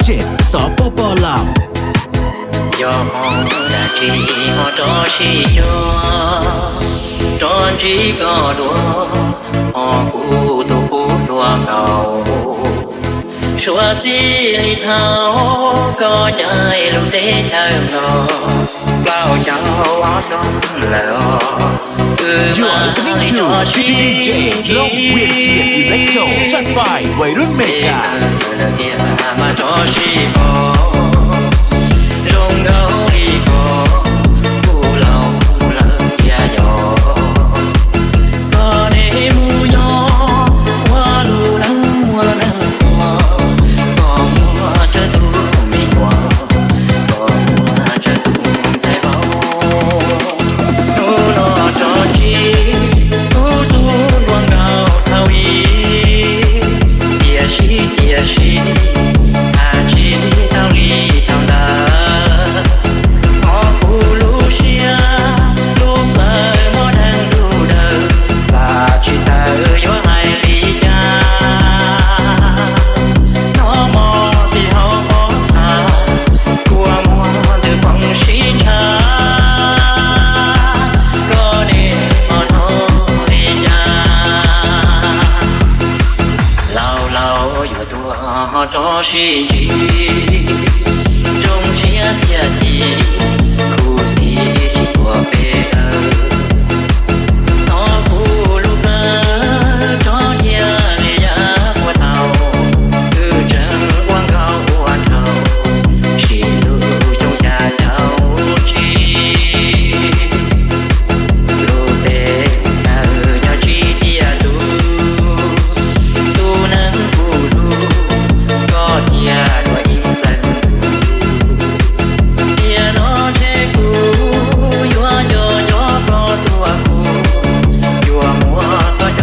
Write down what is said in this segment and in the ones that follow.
97 สปป.ลาวยอมดาจีฮอตอชิยอตอนจีก็ดัวฮอกูตุกูดัวเก่าชัวตีลิเท้าก็ใจลุเตเธอหนอเปล่าเจ้าว่าสมแล้ว You are listening to PDJ Long Weird Tian Electro จัดไปวัยรุ่นเมกามาจอชีพอลงเกาหลีก็ผู้เราเลิกยาหยอก็ได้มูยอว่าลูนังว่านังก็มัวจะดูไม่กว่าก็มัวจะดูใจเบาโน่นอจอชีตู้ดวงดาวทวีเดียชีอาชีเท่าลีเท่าดาหอผู้ลูเชียลูกเตยมอดังดูเดิมสาชิตาย้อนให้ลียาน้องมอที่เขาออกทากลัวมัวดื้อฟังชิชาก็ได้มอโนลียาเราอยู่ตัวจอชีจีจงเชียร์เทียทีคู่สีที่ตัวเปเอน้องผู้ลูกเอ๋จอเทียเลียหัวเต่าคือจังกวางเขาหัวเต่าชีลูจงชาเจ้าชีลูเปเอญาชีเทียตูนังผู้ลูก็เทียด้วยอินสันเทียโนเชกูยัวโยโยก็ตัวกูยัวมัวก็โด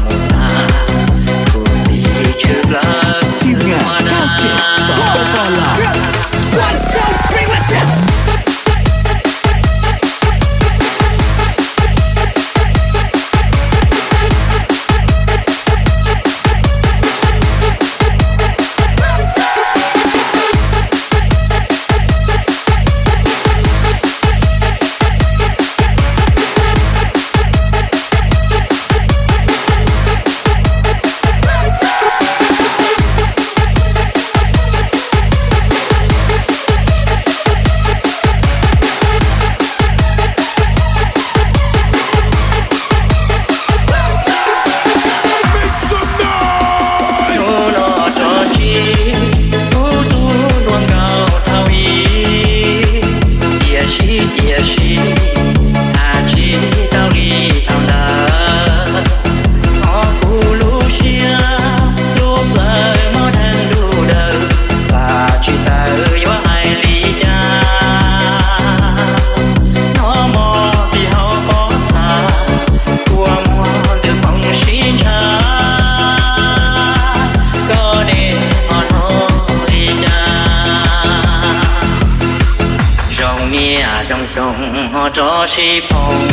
มุสากูสีชื่อปลา ทีมงาน97สปป.ลาว One, two, three, let's go! trong sông họ cho si phong